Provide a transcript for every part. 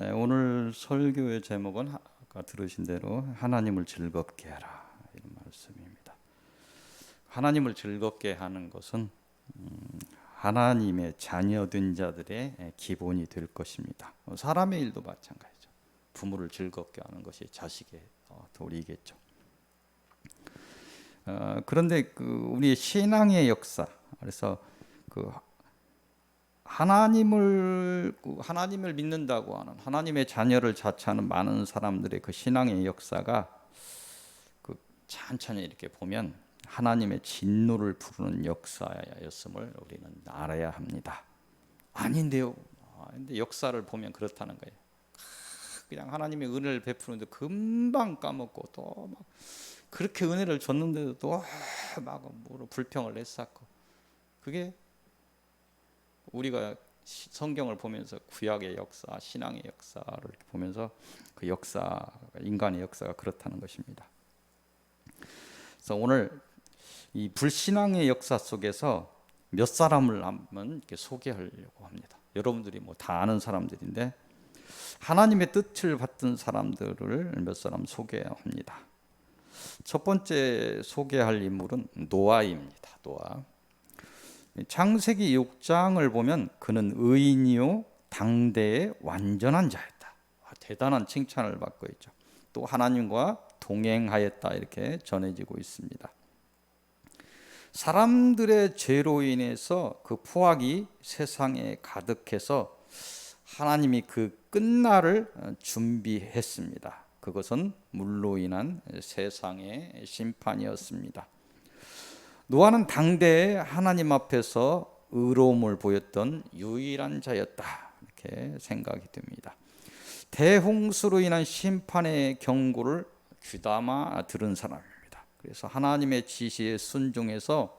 오늘 설교의 제목은 아까 들으신 대로 하나님을 즐겁게 하라 이런 말씀입니다. 하나님을 즐겁게 하는 것은 하나님의 자녀된 자들의 기본이 될 것입니다. 사람의 일도 마찬가지죠. 부모를 즐겁게 하는 것이 자식의 도리겠죠. 그런데 우리의 신앙의 역사, 그래서 하나님을 믿는다고 하는 하나님의 자녀를 자처하는 많은 사람들의 그 신앙의 역사가 천천히 이렇게 보면 하나님의 진노를 부르는 역사였음을 우리는 알아야 합니다. 아닌데요. 근데 역사를 보면 그렇다는 거예요. 그냥 하나님의 은혜를 베푸는데 금방 까먹고 또 막 그렇게 은혜를 줬는데도 또 막 불평을 했었고, 그게 우리가 성경을 보면서 구약의 역사, 신앙의 역사를 보면서 그 역사, 인간의 역사가 그렇다는 것입니다. 그래서 오늘 이 불신앙의 역사 속에서 몇 사람을 한번 이렇게 소개하려고 합니다. 여러분들이 다 아는 사람들인데 하나님의 뜻을 받던 사람들을 몇 사람 소개합니다. 첫 번째 소개할 인물은 노아입니다. 노아. 창세기 6장을 보면 그는 의인이요 당대의 완전한 자였다. 대단한 칭찬을 받고 있죠. 또 하나님과 동행하였다 이렇게 전해지고 있습니다. 사람들의 죄로 인해서 그 포악이 세상에 가득해서 하나님이 그 끝날을 준비했습니다. 그것은 물로 인한 세상의 심판이었습니다. 노아는 당대에 하나님 앞에서 의로움을 보였던 유일한 자였다 이렇게 생각이 됩니다. 대홍수로 인한 심판의 경고를 귀담아 들은 사람입니다. 그래서 하나님의 지시에 순종해서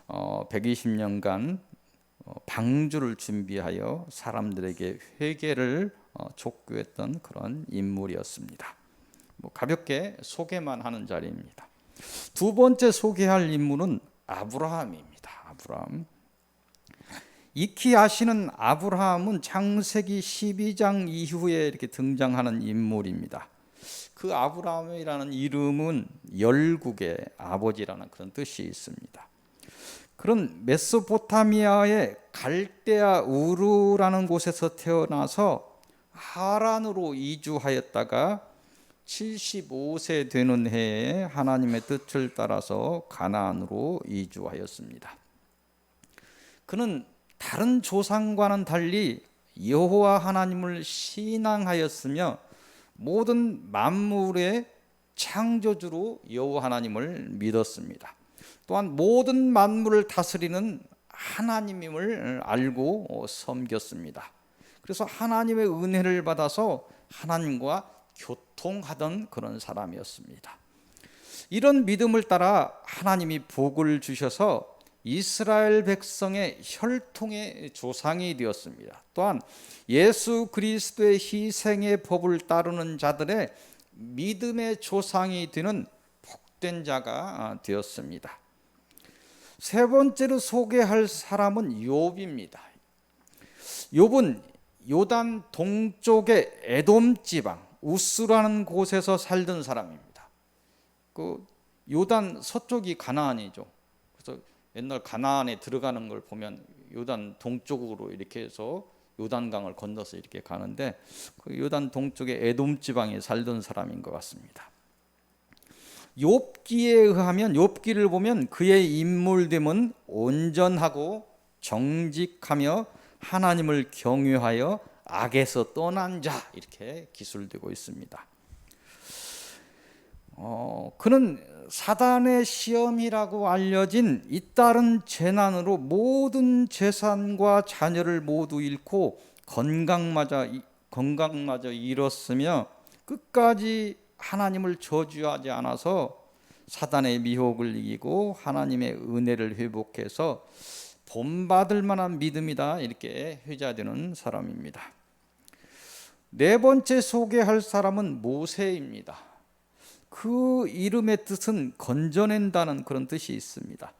120년간 방주를 준비하여 사람들에게 회개를 촉구했던 그런 인물이었습니다. 가볍게 소개만 하는 자리입니다. 두 번째 소개할 인물은 아브라함입니다. 아브라함. 익히 아시는 아브라함은 창세기 12장 이후에 이렇게 등장하는 인물입니다. 그 아브라함이라는 이름은 열국의 아버지라는 그런 뜻이 있습니다. 그런 메소포타미아의 갈대아 우르라는 곳에서 태어나서 하란으로 이주하였다가 75세 되는 해에 하나님의 뜻을 따라서 가나안으로 이주하였습니다. 그는 다른 조상과는 달리 여호와 하나님을 신앙하였으며 모든 만물의 창조주로 여호와 하나님을 믿었습니다. 또한 모든 만물을 다스리는 하나님임을 알고 섬겼습니다. 그래서 하나님의 은혜를 받아서 하나님과 교통하던 그런 사람이었습니다. 이런 믿음을 따라 하나님이 복을 주셔서 이스라엘 백성의 혈통의 조상이 되었습니다. 또한 예수 그리스도의 희생의 법을 따르는 자들의 믿음의 조상이 되는 복된 자가 되었습니다. 세 번째로 소개할 사람은 욥입니다. 욥은 요단 동쪽의 에돔 지방 우스라는 곳에서 살던 사람입니다. 그 요단 서쪽이 가나안이죠. 그래서 옛날 가나안에 들어가는 걸 보면 요단 동쪽으로 이렇게 해서 요단강을 건너서 이렇게 가는데 그 요단 동쪽의 에돔 지방에 살던 사람인 것 같습니다. 욥기에 의하면 욥기를 보면 그의 인물됨은 온전하고 정직하며 하나님을 경외하여 악에서 떠난 자 이렇게 기술되고 있습니다. 그는 사단의 시험이라고 알려진 잇따른 재난으로 모든 재산과 자녀를 모두 잃고 건강마저 잃었으며 끝까지 하나님을 저주하지 않아서 사단의 미혹을 이기고 하나님의 은혜를 회복해서 본받을 만한 믿음이다 이렇게 회자되는 사람입니다. 네 번째 소개할 사람은 모세입니다. 그 이름의 뜻은 건져낸다는 그런 뜻이 있습니다.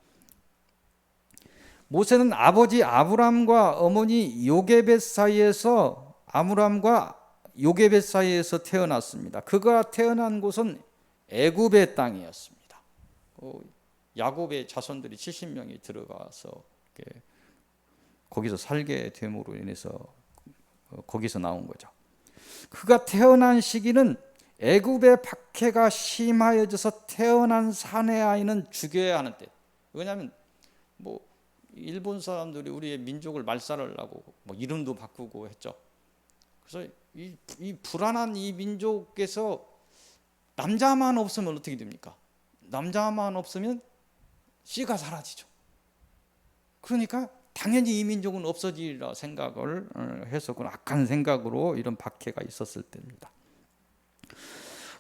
모세는 아버지 아브람과 어머니 요게벳 사이에서 아므람과 요게벳 사이에서 태어났습니다. 그가 태어난 곳은 애굽의 땅이었습니다. 야곱의 자손들이 70명이 들어가서 거기서 살게 됨으로 인해서 거기서 나온 거죠. 그가 태어난 시기는 애굽의 박해가 심하여져서 태어난 사내 아이는 죽여야 하는 때. 왜냐하면 일본 사람들이 우리의 민족을 말살하려고 이름도 바꾸고 했죠. 그래서 이 불안한 이 민족에서 남자만 없으면 어떻게 됩니까? 남자만 없으면 씨가 사라지죠. 그러니까 당연히 이 민족은 없어지리라 생각을 해서 그런 악한 생각으로 이런 박해가 있었을 때입니다.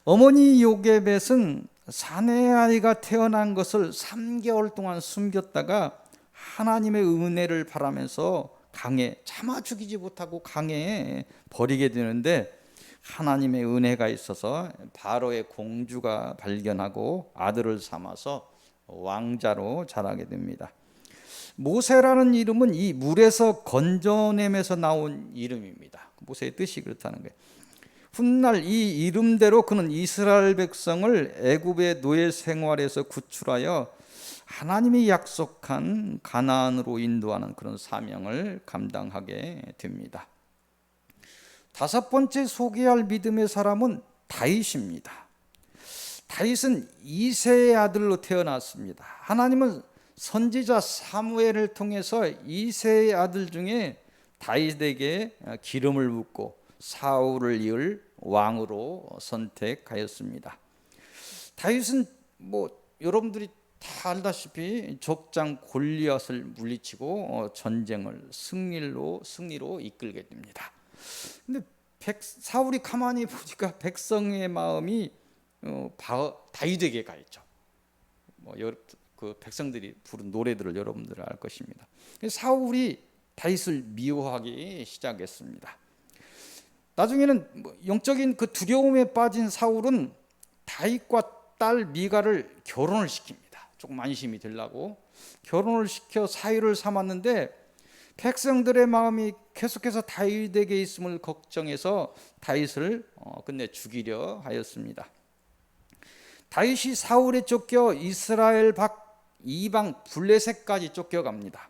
어머니 요게벳은 사내 아이가 태어난 것을 3개월 동안 숨겼다가 하나님의 은혜를 바라면서 강에 참아 죽이지 못하고 강에 버리게 되는데, 하나님의 은혜가 있어서 바로의 공주가 발견하고 아들을 삼아서 왕자로 자라게 됩니다. 모세라는 이름은 이 물에서 건져냄에서 나온 이름입니다. 모세의 뜻이 그렇다는 거예요. 훗날 이 이름대로 그는 이스라엘 백성을 애굽의 노예 생활에서 구출하여 하나님이 약속한 가나안으로 인도하는 그런 사명을 감당하게 됩니다. 5번째 소개할 믿음의 사람은 다윗입니다. 다윗은 이새의 아들로 태어났습니다. 하나님은 선지자 사무엘을 통해서 이새의 아들 중에 다윗에게 기름을 붓고 사울을 이을 왕으로 선택하였습니다. 다윗은 여러분들이 다 알다시피 족장 골리앗을 물리치고 전쟁을 승리로 이끌게 됩니다. 근데 사울이 가만히 보니까 백성의 마음이 다윗에게 가 있죠. 그 백성들이 부른 노래들을 여러분들 알 것입니다. 사울이 다윗을 미워하기 시작했습니다. 나중에는 영적인 그 두려움에 빠진 사울은 다윗과 딸 미갈을 결혼을 시킵니다. 조금 안심이 되려고 결혼을 시켜 사위를 삼았는데, 백성들의 마음이 계속해서 다윗에게 있음을 걱정해서 다윗을 끝내 죽이려 하였습니다. 다윗이 사울에 쫓겨 이스라엘 밖 이방 블레셋까지 쫓겨갑니다.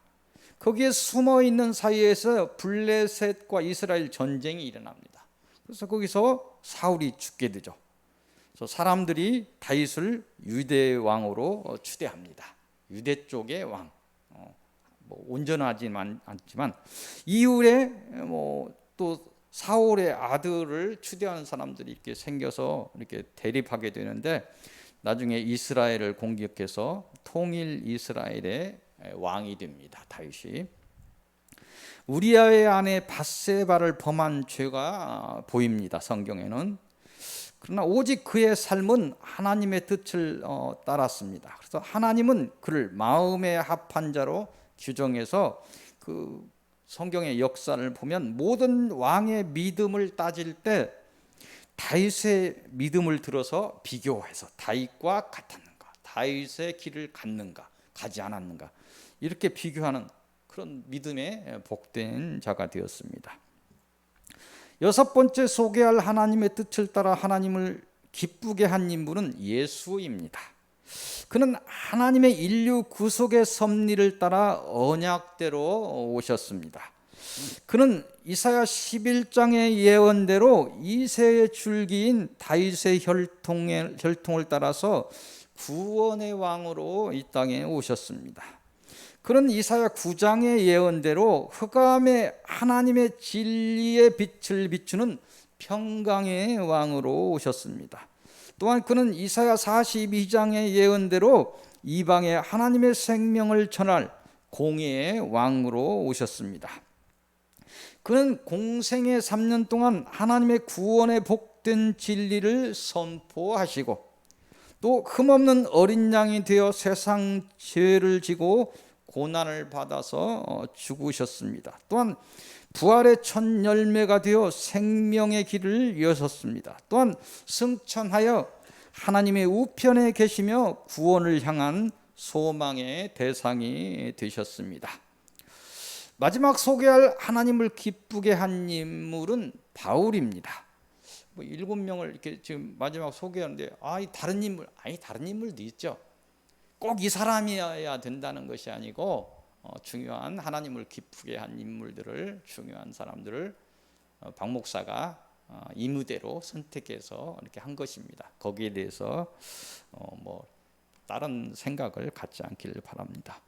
거기에 숨어 있는 사이에서 블레셋과 이스라엘 전쟁이 일어납니다. 그래서 거기서 사울이 죽게 되죠. 그래서 사람들이 다윗을 유대 왕으로 추대합니다. 유대 쪽의 왕. 온전하지만 않지만 이후에 또 사울의 아들을 추대하는 사람들이 이렇게 생겨서 이렇게 대립하게 되는데, 나중에 이스라엘을 공격해서 통일 이스라엘의 왕이 됩니다. 다윗이. 우리아의 아내 밧세바를 범한 죄가 보입니다. 성경에는. 그러나 오직 그의 삶은 하나님의 뜻을 따랐습니다. 그래서 하나님은 그를 마음에 합한 자로 규정해서 그 성경의 역사를 보면 모든 왕의 믿음을 따질 때 다윗의 믿음을 들어서 비교해서 다윗과 같았는가, 다윗의 길을 갔는가, 가지 않았는가, 이렇게 비교하는 그런 믿음의 복된 자가 되었습니다. 6번째 소개할 하나님의 뜻을 따라 하나님을 기쁘게 한 인물은 예수입니다. 그는 하나님의 인류 구속의 섭리를 따라 언약대로 오셨습니다. 그는 이사야 11장의 예언대로 이새의 줄기인 다윗의 혈통을 따라서 구원의 왕으로 이 땅에 오셨습니다. 그는 이사야 9장의 예언대로 흑암에 하나님의 진리의 빛을 비추는 평강의 왕으로 오셨습니다. 또한 그는 이사야 42장의 예언대로 이방에 하나님의 생명을 전할 공의의 왕으로 오셨습니다. 그는 공생의 3년 동안 하나님의 구원의 복된 진리를 선포하시고, 또 흠없는 어린 양이 되어 세상 죄를 지고 고난을 받아서 죽으셨습니다. 또한 부활의 첫 열매가 되어 생명의 길을 여셨습니다. 또한 승천하여 하나님의 우편에 계시며 구원을 향한 소망의 대상이 되셨습니다. 마지막 소개할 하나님을 기쁘게 한 인물은 바울입니다. 뭐 7명을 이렇게 지금 마지막 소개하는데 다른 인물도 있죠. 꼭 이 사람이어야 된다는 것이 아니고 중요한 하나님을 기쁘게 한 인물들을, 중요한 사람들을 박 목사가 임의대로 선택해서 이렇게 한 것입니다. 거기에 대해서 뭐 다른 생각을 갖지 않기를 바랍니다.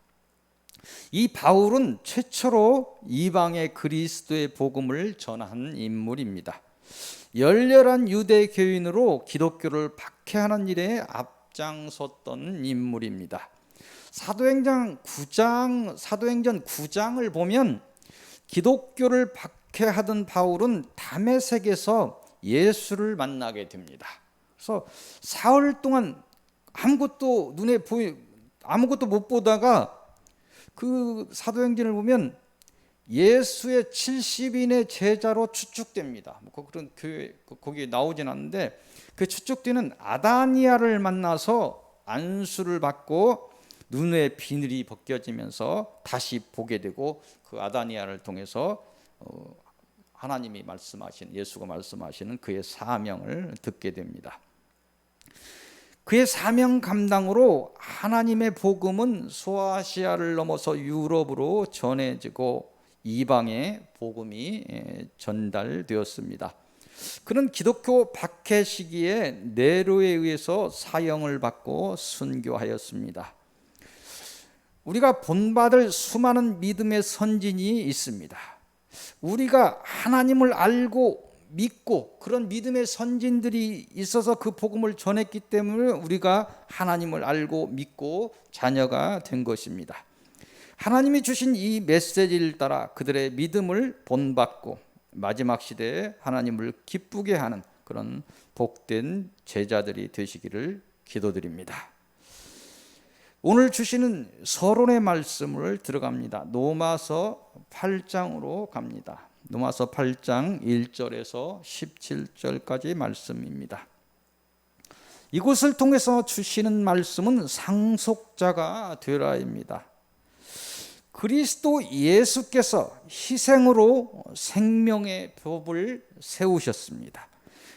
이 바울은 최초로 이방의 그리스도의 복음을 전한 인물입니다. 열렬한 유대 교인으로 기독교를 박해하는 일에 앞장섰던 인물입니다. 사도행전 9장을 보면 기독교를 박해하던 바울은 다메섹에서 예수를 만나게 됩니다. 그래서 사흘 동안 아무것도 못 보다가 그 사도행전을 보면 예수의 70인의 제자로 추측됩니다. 그런 교회 거기에 나오진 않는데 그 추측되는 아다니아를 만나서 안수를 받고 눈의 비늘이 벗겨지면서 다시 보게 되고 그 아다니아를 통해서 하나님이 말씀하신, 예수가 말씀하시는 그의 사명을 듣게 됩니다. 그의 사명 감당으로 하나님의 복음은 소아시아를 넘어서 유럽으로 전해지고 이방의 복음이 전달되었습니다. 그는 기독교 박해 시기에 네로에 의해서 사형을 받고 순교하였습니다. 우리가 본받을 수많은 믿음의 선진이 있습니다. 우리가 하나님을 알고 믿고 그런 믿음의 선진들이 있어서 그 복음을 전했기 때문에 우리가 하나님을 알고 믿고 자녀가 된 것입니다. 하나님이 주신 이 메시지를 따라 그들의 믿음을 본받고 마지막 시대에 하나님을 기쁘게 하는 그런 복된 제자들이 되시기를 기도드립니다. 오늘 주시는 서론의 말씀을 들어갑니다. 로마서 8장으로 갑니다. 로마서 8장 1절에서 17절까지 말씀입니다. 이곳을 통해서 주시는 말씀은 상속자가 되라입니다. 그리스도 예수께서 희생으로 생명의 법을 세우셨습니다.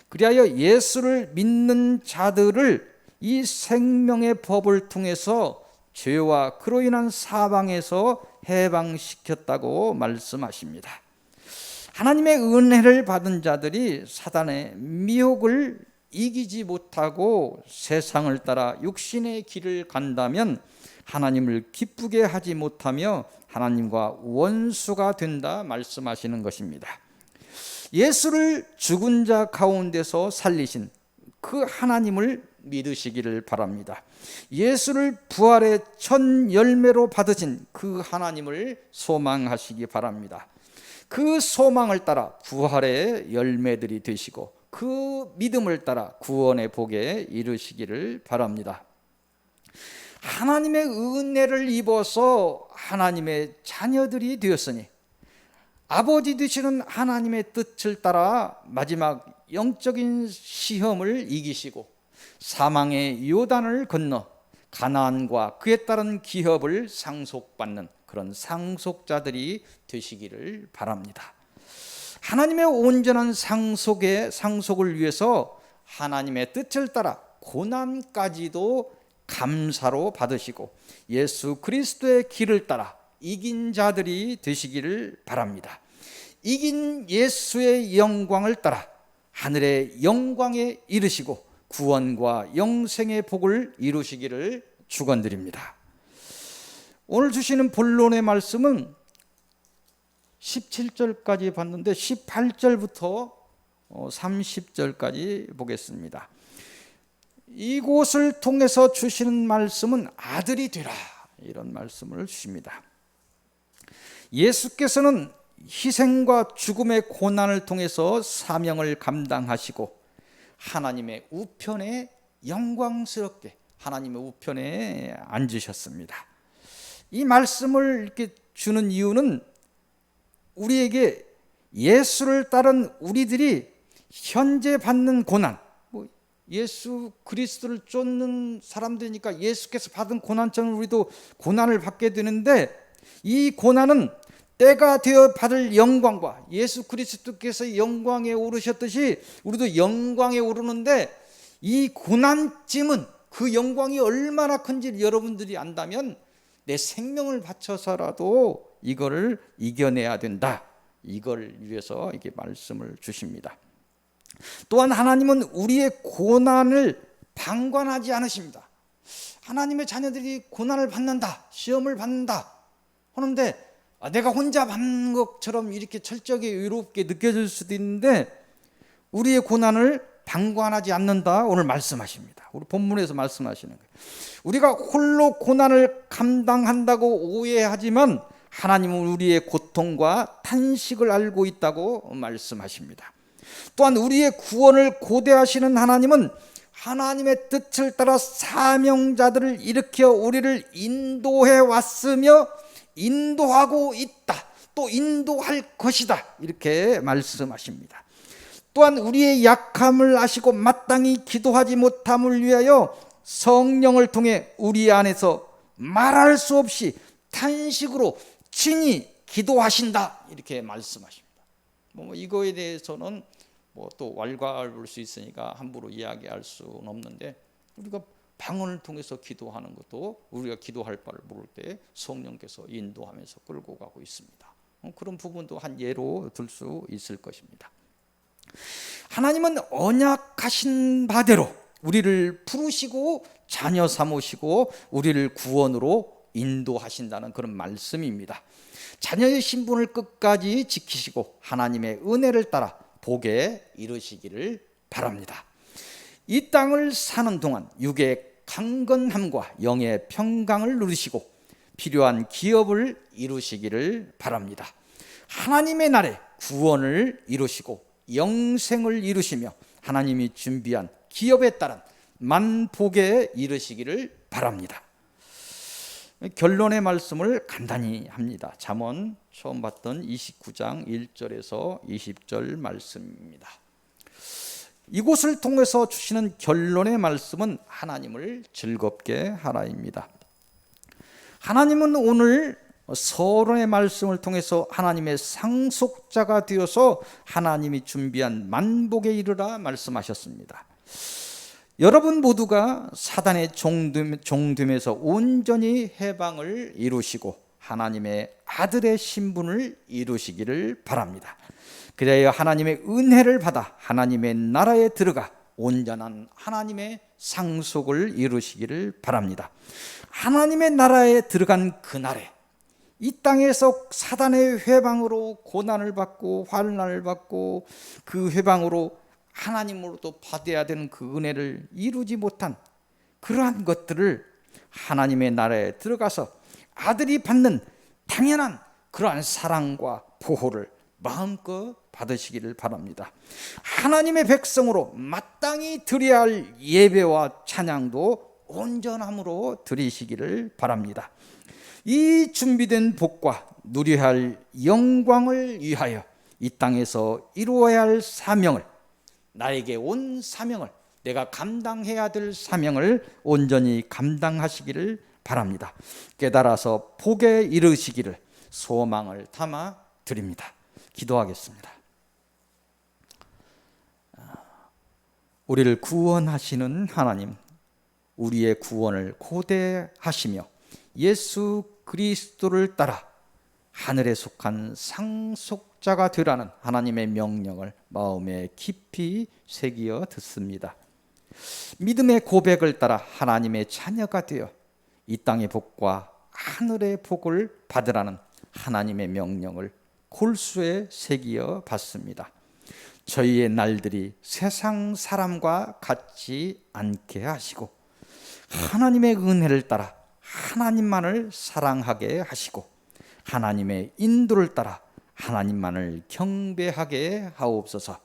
그리하여 예수를 믿는 자들을 이 생명의 법을 통해서 죄와 그로 인한 사방에서 해방시켰다고 말씀하십니다. 하나님의 은혜를 받은 자들이 사단의 미혹을 이기지 못하고 세상을 따라 육신의 길을 간다면 하나님을 기쁘게 하지 못하며 하나님과 원수가 된다 말씀하시는 것입니다. 예수를 죽은 자 가운데서 살리신 그 하나님을 믿으시기를 바랍니다. 예수를 부활의 첫 열매로 받으신 그 하나님을 소망하시기 바랍니다. 그 소망을 따라 부활의 열매들이 되시고 그 믿음을 따라 구원의 복에 이르시기를 바랍니다. 하나님의 은혜를 입어서 하나님의 자녀들이 되었으니 아버지 되시는 하나님의 뜻을 따라 마지막 영적인 시험을 이기시고 사망의 요단을 건너 가나안과 그에 따른 기업을 상속받는 그런 상속자들이 되시기를 바랍니다. 하나님의 온전한 상속을 위해서 하나님의 뜻을 따라 고난까지도 감사로 받으시고 예수 그리스도의 길을 따라 이긴 자들이 되시기를 바랍니다. 이긴 예수의 영광을 따라 하늘의 영광에 이르시고 구원과 영생의 복을 이루시기를 축원드립니다. 오늘 주시는 본론의 말씀은 17절까지 봤는데 18절부터 30절까지 보겠습니다. 이곳을 통해서 주시는 말씀은 아들이 되라, 이런 말씀을 주십니다. 예수께서는 희생과 죽음의 고난을 통해서 사명을 감당하시고 하나님의 우편에 영광스럽게 하나님의 우편에 앉으셨습니다. 이 말씀을 이렇게 주는 이유는 우리에게 예수를 따른 우리들이 현재 받는 고난, 예수 그리스도를 쫓는 사람들이니까 예수께서 받은 고난처럼 우리도 고난을 받게 되는데 이 고난은 때가 되어 받을 영광과 예수 그리스도께서 영광에 오르셨듯이 우리도 영광에 오르는데 이 고난쯤은 그 영광이 얼마나 큰지 여러분들이 안다면 내 생명을 바쳐서라도 이거를 이겨내야 된다. 이걸 위해서 이게 말씀을 주십니다. 또한 하나님은 우리의 고난을 방관하지 않으십니다. 하나님의 자녀들이 고난을 받는다, 시험을 받는다 하는데 내가 혼자 받는 것처럼 이렇게 철저하게 의롭게 느껴질 수도 있는데 우리의 고난을 방관하지 않는다 오늘 말씀하십니다. 우리 본문에서 말씀하시는 거예요. 우리가 홀로 고난을 감당한다고 오해하지만 하나님은 우리의 고통과 탄식을 알고 있다고 말씀하십니다. 또한 우리의 구원을 고대하시는 하나님은 하나님의 뜻을 따라 사명자들을 일으켜 우리를 인도해 왔으며 인도하고 있다. 또 인도할 것이다. 이렇게 말씀하십니다. 또한 우리의 약함을 아시고 마땅히 기도하지 못함을 위하여 성령을 통해 우리 안에서 말할 수 없이 탄식으로 친히 기도하신다. 이렇게 말씀하십니다. 이거에 대해서는 또 왈가왈부할 수 있으니까 함부로 이야기할 수는 없는데 우리가 방언을 통해서 기도하는 것도 우리가 기도할 바를 모를 때 성령께서 인도하면서 끌고 가고 있습니다. 그런 부분도 한 예로 들 수 있을 것입니다. 하나님은 언약하신 바대로 우리를 부르시고 자녀 삼으시고 우리를 구원으로 인도하신다는 그런 말씀입니다. 자녀의 신분을 끝까지 지키시고 하나님의 은혜를 따라 복에 이르시기를 바랍니다. 이 땅을 사는 동안 육의 강건함과 영의 평강을 누리시고 필요한 기업을 이루시기를 바랍니다. 하나님의 날에 구원을 이루시고 영생을 이루시며 하나님이 준비한 기업에 따른 만복에 이르시기를 바랍니다. 결론의 말씀을 간단히 합니다. 잠언 처음 봤던 29장 1절에서 20절 말씀입니다. 이곳을 통해서 주시는 결론의 말씀은 하나님을 즐겁게 하라입니다. 하나님은 오늘 서론의 말씀을 통해서 하나님의 상속자가 되어서 하나님이 준비한 만복에 이르라 말씀하셨습니다. 여러분 모두가 사단의 종됨에서 온전히 해방을 이루시고 하나님의 아들의 신분을 이루시기를 바랍니다. 그래야 하나님의 은혜를 받아 하나님의 나라에 들어가 온전한 하나님의 상속을 이루시기를 바랍니다. 하나님의 나라에 들어간 그날에 이 땅에서 사단의 회방으로 고난을 받고 환난을 받고 그 회방으로 하나님으로부터 받아야 되는 그 은혜를 이루지 못한 그러한 것들을 하나님의 나라에 들어가서 아들이 받는 당연한 그러한 사랑과 보호를 마음껏 받으시기를 바랍니다. 하나님의 백성으로 마땅히 드려야 할 예배와 찬양도 온전함으로 드리시기를 바랍니다. 이 준비된 복과 누려야 할 영광을 위하여 이 땅에서 이루어야 할 사명을, 나에게 온 사명을, 내가 감당해야 될 사명을 온전히 감당하시기를 바랍니다. 깨달아서 복에 이르시기를 소망을 담아 드립니다. 기도하겠습니다. 우리를 구원하시는 하나님, 우리의 구원을 고대하시며 예수 그리스도를 따라 하늘에 속한 상속자가 되라는 하나님의 명령을 마음에 깊이 새기어 듣습니다. 믿음의 고백을 따라 하나님의 자녀가 되어 이 땅의 복과 하늘의 복을 받으라는 하나님의 명령을 골수에 새기어 봤습니다. 저희의 날들이 세상 사람과 같지 않게 하시고 하나님의 은혜를 따라 하나님만을 사랑하게 하시고 하나님의 인도를 따라 하나님만을 경배하게 하옵소서.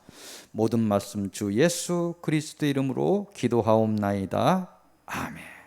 모든 말씀 주 예수 그리스도 이름으로 기도하옵나이다. 아멘.